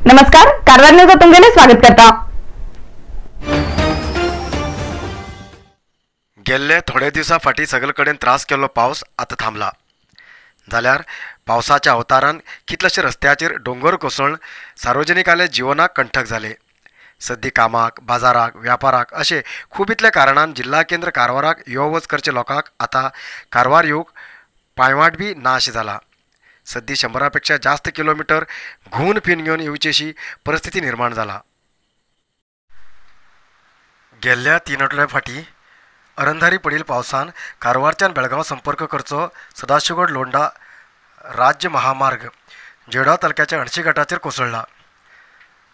नमस्कार, कारवार न्यूज तुमगेले स्वागत करता। गेल्ले थोडे दिवसा फाटी सगळेकडेन त्रास केल्लो पावस आता थांबला जाल्यार पावसाच्या अवतारान कितलेशे रस्त्याचेर डोंगर कोसळून सार्वजनिकाले जिवनाक कंठक जाले। सद्दी कामाक, बाजाराक, व्यापाराक अशे खूब इतल्या कारणान जिल्हा केंद्र कारवाराक यो वच करचे लोकांक आता कारवार येवंक पांयवाट बी ना अशें जाला। सद्दी 100 पेक्षा जास्त किलोमीटर घुवन फिरून घेवन येवची अशी परिस्थिती निर्माण जाला। गेल्ल्या 3 आठवड्या फाटी अरंधारी पडील पावसान कारवारच्यान बेळगांव संपर्क करचो सदाशिवगड लोंढा राज्य महामार्ग जेडा तालुक्याच्या 80 गटाचेर कोसळ्ळा।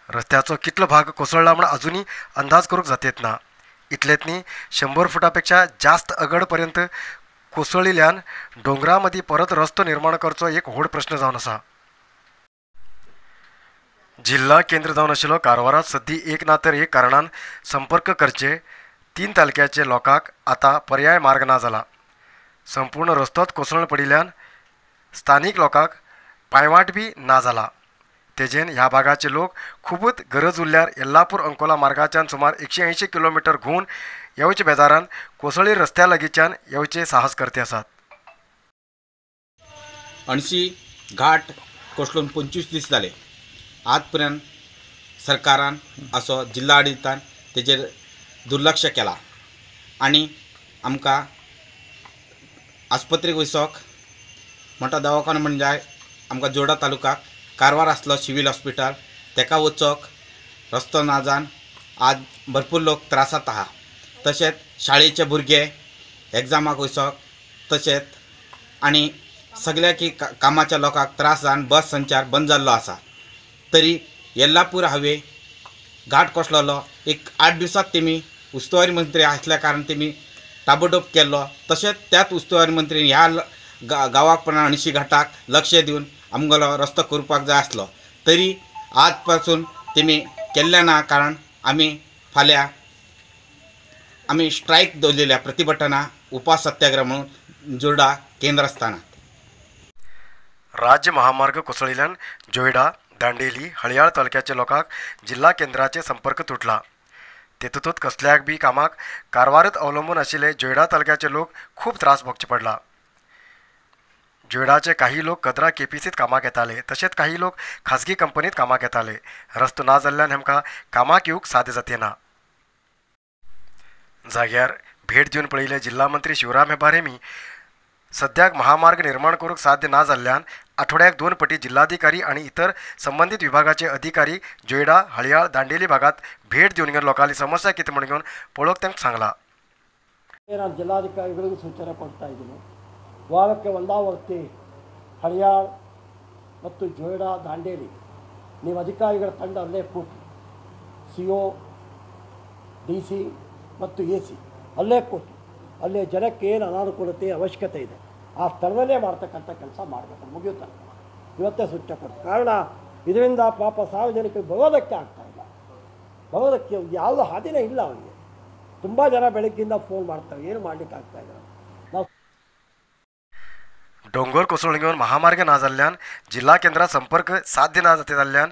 रस्त्याचो कितलो भाग कोसळ्ळा म्हण अजूनही अंदाज करूंक जातेत ना। इतलेत न्ही 100 फुटापेक्षा जास्त अगड पर्यंत कोसळिल्ल्यान डोंगरा मदीं परत रस्तो निर्माण करचो एक व्हड प्रश्न जावन आसा। जिल्हा केंद्र जावन आशिल्लो कारवारात सद्दी एक ना तर एक कारणान संपर्क करचे 3 तालुक्याचे लोकांक आता पर्याय मार्ग ना जाला। संपूर्ण रस्तोच कोसळून पडिल्ल्यान स्थानीक लोकांक पांयवाट बी ना जाला। तेजेन ह्या भागाचे लोक खूबच गरज उरल्यार येल्लापूर अंकोला मार्गाच्यान सुमार 180 किलोमीटर घुवन येवचे बेजारान कोसळी रस्त्या लागींच्यान येवचे साहस करते आसात। 80 घाट कोसळून 25 दीस जाले। आज पर्यंत सरकारान असो जिल्हा आडळितान तेजेर दुर्लक्ष केला आणि आमकां आस्पत्रेक वचोंक मोठो दवाखानो म्हणजे आमकां जोडा तालुकाक कारवार आसलो सिव्हिल हॉस्पिटल तेका वचोंक रस्तो ना जावन आज भरपूर लोक त्रासात आहा। तशेंच शाळेचे भुरगे एग्जामाक वचोंक तशेंच आनी सगळ्या की कामाच्या लोकांक त्रास जावन बस संचार बंद जाल्लो आसा। तरी येल्लापूर हायवे घाट कोसळलो एक 8 दिवसात तेमी उस्तुवारी मंत्री आसल्या कारण तेमी ताबडतोब केल्लो। तशेंच त्याच उस्तुवारी मंत्रीन ह्या गांवाक पण 80 घाटाक लक्ष दिवन आमगेलो रस्तो करपाक जाय आसलो। तरी आज पासून तेमी केल्ले ना कारण फाल्यां आमी स्ट्रायक दवरलेल्या प्रतिभटना उपास सत्याग्रह म्हणून जोडा केंद्रस्थानात। राज्य महामार्ग कोसळिल्ल्यान जोयडा, दांडेली, हळयाळ तालुक्याच्या लोकांक जिल्हा केंद्राचे संपर्क तुटला। तेतूंत कसल्याक बी कामाक कारवारत अवलंबून आशिल्ले जोयडा तालुक्याचे लोक खूब त्रास भोगचे पडला। जोयडाचे काही लोक कदरा केपीसीत कामाक येताले, तशेंच काही लोक खाजगी कंपनीत कामाक येताले। रस्तो ना जाल्ल्यान हेमकां कामाक येवंक साध्य जाते ना। जाग्यार भेट दिवन पळयले जिल्हा मंत्री शिवराम हेबारेमी सद्याक महामार्ग निर्माण करूंक साध्य ना जाल्ल्यान आठवड्याक 2 फावटी जिल्हाधिकारी आणि इतर संबंधित विभागाचे अधिकारी जोयडा, हळयाळ, दांडेली भागात भेट दिवन घेवन लोकांची समस्या कितें म्हण घेवन पळोवंक तांकां सांगला। ಜಿಲ್ಲಾಧಿಕಾರಿಗಳಿಗೂ ಸೂಚನೆ ಕೊಡ್ತಾ ಇದ್ದೀನಿ, ವಾರಕ್ಕೆ ಒಂದಾವರ್ತಿ ಹಳಿಯಾಳ್ ಮತ್ತು ಜೋಯಿಡಾ ದಾಂಡೇಲಿ ನೀವು ಅಧಿಕಾರಿಗಳ ತಂಡ ಅಲ್ಲೇ ಕೂತು CO, DC ಮತ್ತು AC ಅಲ್ಲೇ ಕೂತು ಅಲ್ಲೇ ಜನಕ್ಕೆ ಏನು ಅನಾನುಕೂಲತೆ ಅವಶ್ಯಕತೆ ಇದೆ ಆ ಸ್ಥಳದಲ್ಲೇ ಮಾಡ್ತಕ್ಕಂಥ ಕೆಲಸ ಮಾಡಬೇಕು, ಮುಗಿಯುತ್ತೆ। ಇವತ್ತೇ ಸೂಚನೆ ಕೊಡ್ತೀವಿ, ಕಾರಣ ಇದರಿಂದ ಪಾಪ ಸಾರ್ವಜನಿಕರಿಗೆ ಬರೋದಕ್ಕೆ ಆಗ್ತಾಯಿಲ್ಲ, ಬರೋದಕ್ಕೆ ಯಾವುದೋ ಹಾದಿನೇ ಇಲ್ಲ ಅವರಿಗೆ। ತುಂಬ ಜನ ಬೆಳಗ್ಗಿಂದ ಫೋನ್ ಮಾಡ್ತಾರೆ, ಏನು ಮಾಡಲಿಕ್ಕೆ ಆಗ್ತಾಯಿಲ್ಲ। ನಾವು डोंगर कोसळून घेवन महामार्ग ना जाल्ल्यान जिल्हा केंद्रात संपर्क साध्य ना जाते जाल्ल्यान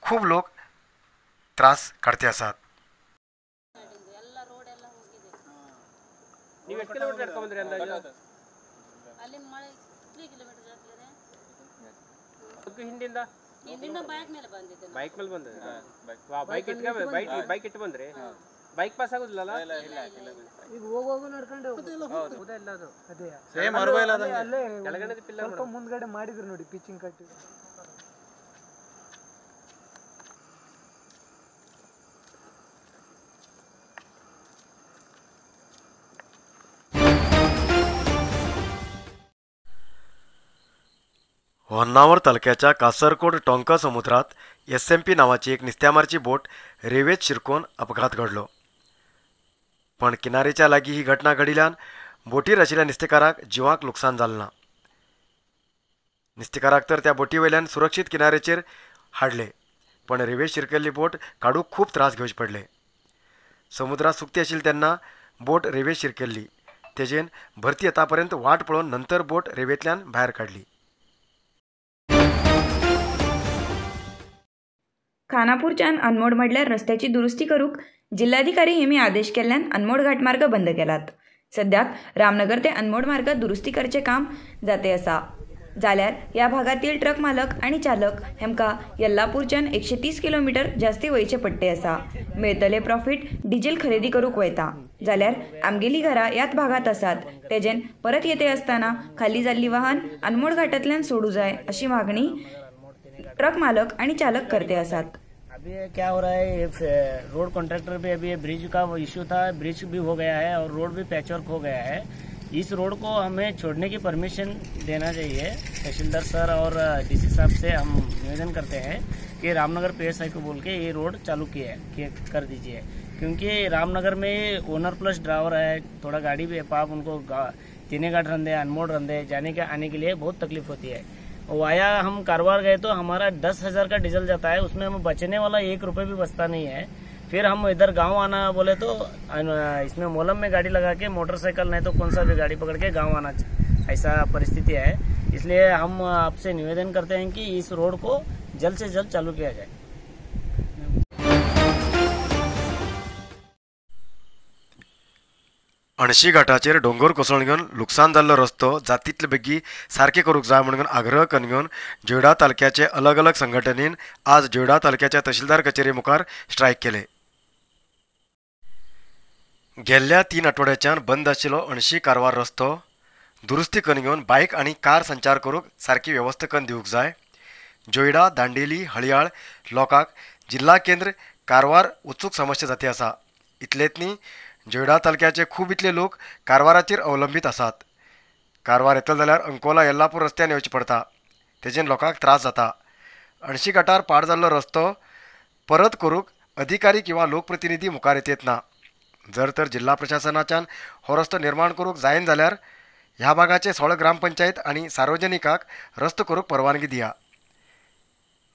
खूब लोक त्रास काडते आसात। ನೀವು ಎಷ್ಟು ಕಿಲೋಮೀಟರ್ ನಡ್ಕೊಂಡು ಬಂದ್ರಿ ಅಂದಾಜು? ಅಲ್ಲಿಂದ ಮಳೆ 3 ಕಿಲೋಮೀಟರ್ ಜಾಸ್ತಿನೇ ಹಿಂದಿಂದ ಬೈಕ್ ಮೇಲೆ ಬಂದಿದ್ದೆ। ಬೈಕ್ ಮೇಲೆ ಬಂದ್ರೆ ಬೈಕ್ ಇಟ್ಟು ಬಂದ್ರೆ ಬೈಕ್ ಪಾಸ್ ಆಗೋದಿಲ್ಲ? ಈಗ ಹೋಗೋದು ನಡ್ಕೊಂಡು ಹೋಗೋದೇ ಇಲ್ಲ, ಅದು ಅದೇ ಸೇಮ್ ಅಲ್ಲೇ ಕೆಳಗಡೆ ಸ್ವಲ್ಪ ಮುಂದ್ಗಡೆ ಮಾಡಿದ್ರು ನೋಡಿ ಪಿಚಿಂಗ್ ಕಟ್ಟಿ। होन्नावर तालुक्याच्या कासरकोड टोंका समुद्रात SMP नावाची एक नुस्त्यामारची बोट रेवेत शिरकून अपघात घडलो, पण किनारेच्या लागीं ही घटना घडिल्ल्यान बोटीर आशिल्ल्या नुस्तेकाराक जिवाक लुकसाण जालें ना। नुस्तेकाराक तर त्या बोटी वयल्यान सुरक्षीत किनाऱ्याचेर हाडले, पण रेवेत शिरकेल्ली बोट काडूंक खूब त्रास घेवचे पडले। समुद्रात सुकती आशिल्ली तेन्ना बोट रेवेत शिरकेल्ली, तेजेन भरती येता पर्यंत वाट पळोवन नंतर बोट रेवेंतल्यान भायर काडली। खानापूरच्यान अनमोड म्हणल्यार रस्त्याची दुरुस्ती करूक जिल्हाधिकारी हेमी आदेश केल्ल्यान अनमोड घाटमार्ग बंद केलात। सद्याक रामनगर ते अनमोड मार्ग दुरुस्ती करचे काम जाते आसा। जाल्यार ह्या भागातील ट्रक मालक आणि चालक हेमका यल्लापूरच्यान 130 किलोमीटर जास्ती वयचे पडटे आसा। मेळतले प्रॉफिट डिझेल खरेदी करूक वयता। जाल्यार आमगेली घरा याच भागात आसात तेजेन परत येते असताना खाली जाल्ली वाहन अनमोड घाटांतल्यान सोडू जाय अशी मागणी ट्रक मालक आणि चालक करते आसात। अभी क्या हो रहा है, ये रोड कॉन्ट्रैक्टर भी अभी ब्रिज का इश्यू था, ब्रिज भी हो गया है और रोड भी पैचवर्क हो गया है। इस रोड को हमें छोड़ने की परमिशन देना चाहिए। तहसीलदार सर और डीसी साहब से हम निवेदन करते हैं कि रामनगर PSI को बोल के ये रोड चालू कर दीजिए, क्योंकि रामनगर में ओनर प्लस ड्राइवर है, थोड़ा गाड़ी भी है, पाप उनको तीने घाट रंदे अनमोड रंदे जाने के आने के लिए बहुत तकलीफ होती है। वाया हम कारवार गए तो हमारा 10,000 का डीजल जाता है, उसमें हमें बचने वाला 1 रुपये भी बचता नहीं है। फिर हम इधर गांव आना बोले तो इसमें मोलम में गाड़ी लगा के मोटरसाइकिल नहीं तो कौन सा भी गाड़ी पकड़ के गांव आना, ऐसा परिस्थिति है। इसलिए हम आपसे निवेदन करते हैं कि इस रोड को जल्द से जल्द चालू किया जाए। अणशी घाटाचेर डोंगर कोसळून घेवन लुकसाण जाल्लो रस्तो जातीतले बेगी सारके करूंक जाय म्हणून आग्रह करून घेवन जोयडा तालुक्याचे अलग अलग संघटनेन आज जोयडा तालुक्याच्या तहसीलदार कचेरी मुखार स्ट्रायक केले। गेल्ल्या 3 आठवड्याच्यान बंद आशिल्लो अणशी कारवार रस्तो दुरुस्ती करून घेवन बायक आणि कार संचार करूंक सारकी वेवस्था करून दिवंक जाय। जोयडा दांडेली हळयाळ लोकांक जिल्हा केंद्र कारवार वचूंक समस्या जाती आसा। इतलेच न्ही, जोयडा तालुक्याचे खूब इतले लोक कारवाराचेर अवलंबीत आसात। कारवार येतलो जाल्यार अंकोला येल्लापूर रस्त्यान येवचें पडटा, तेजेन लोकांक त्रास जाता। अणशी घाटार पाड जाल्लो रस्तो परत करूंक अधिकारी किंवा लोकप्रतिनिधी मुखार येत ना। जर तर जिल्हा प्रशासनाच्यान हो रस्तो निर्माण करूंक जायना जाल्यार ह्या भागाचे 16 ग्रामपंचायत आणि सार्वजनिकांक रस्तो करूंक परवानगी दिया,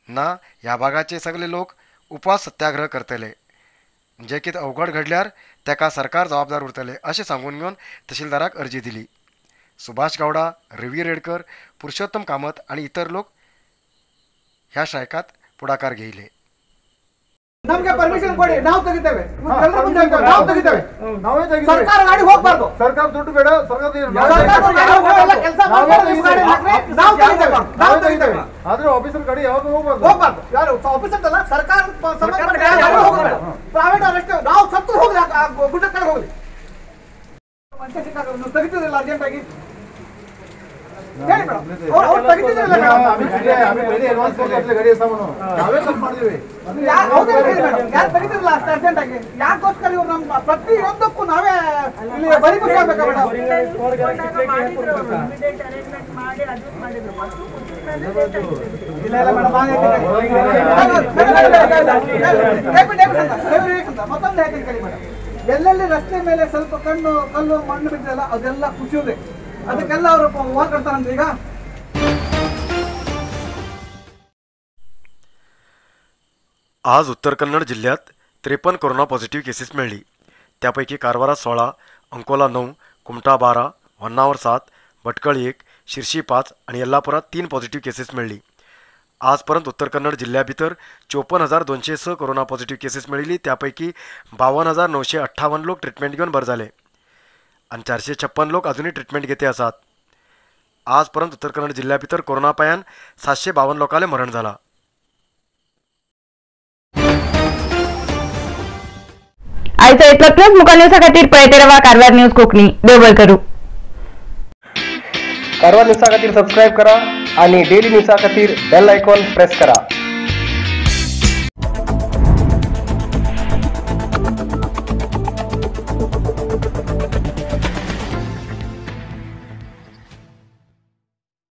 ना ह्या भागाचे सगळे लोक उपवास सत्याग्रह करतले। जे कितें अवघड घडल्यार तेका सरकार जबाबदार उरतले अशें सांगून घेवन तहसीलदाराक अर्जी दिली। सुभाष गावडा, रवी रेडकर, पुरुषोत्तम कामत आणि इतर लोक ह्या स्ट्रायकात पुढाकार घेयले। ನಮಗೆ ಪರ್ಮಿಷನ್ ಕೊಡಿ, ನಾವು ತೆಗಿತೇವೆ, ನಾವು ತೆಗಿತೇವೆ, ಸರ್ಕಾರ ಗಾಡಿ ಹೋಗಬಾರ್ದು, ಸರ್ಕಾರ ದುಡ್ಡು ಬೇಡ, ನಾವು ತೆಗಿತೇವೆ, ಆದ್ರೆ ಆಫೀಸರ್ ಗಾಡಿ ಯಾವಾಗ ಹೋಗಬಾರ್ದು, ಯಾರು ಆಫೀಸರ್ ಅಲ್ಲ, ಸರ್ಕಾರ ಪ್ರೈವೇಟ್ ಅಷ್ಟೇ, ನಾವು ಸತ್ತು ಹೋಗ್ಲಿ, ಗುಡ್ಡ ಕಡೆ ಹೋಗ್ಲಿ, ತೆಗಿತಿರಲಿಲ್ಲ ಅರ್ಜೆಂಟ್ ಆಗಿ ಯಾಕೋಸ್ಕರ ಇವ್ರು ನಮ್ಮ ಪ್ರತಿಯೊಂದಕ್ಕೂ ನಾವೇ ಇಲ್ಲಿ ಮತ್ತೊಂದು ಹೇಳ್ತೀನಿ ಕೇಳಿ ಮೇಡಮ್, ಎಲ್ಲೆಲ್ಲಿ ರಸ್ತೆ ಮೇಲೆ ಸ್ವಲ್ಪ ಕಲ್ಲು ಮಣ್ಣು ಬಿದ್ದಲ್ಲ ಅದೆಲ್ಲ ಕುಸಿಯೋದೆ, ಅದಕ್ಕೆಲ್ಲ ಅವರು ವಾರ್ करताना ಈಗ। आज उत्तर कन्नड जिल्ह्यात 53 कोरोना पॉझिटिव्ह केसेस मिळली। त्यापैकी कारवारा 16, अंकोला 9, कुमटा 12, होन्नावर 7, भटकळ 1, शिर्शी 5 आणि यल्लापुरात 3 पॉझिटिव्ह केसेस मिळली। आजपर्यंत उत्तर कन्नड जिल्ह्या भितर 54,206 कोरोना पॉझिटिव्ह केसेस मिळिली। त्यापैकी 52,958 लोक ट्रीटमेंट घेऊन बरे झाले आणि 456 लोक अजूनही ट्रीटमेंट घेते आसात। आजपर्यंत उत्तर कन्नड जिल्ह्या भितर कोरोना पायान 752 लोकांले मरण झाला। आयचो इतलोच मुखार न्यूजा खातीर पळयते रावा कारवार न्यूज कोंकणी। देव बरें करूं। कारवार न्यूजा खातीर सबस्क्राईब करा आणि डेली न्यूजा खातीर बेल आयकॉन प्रेस करा।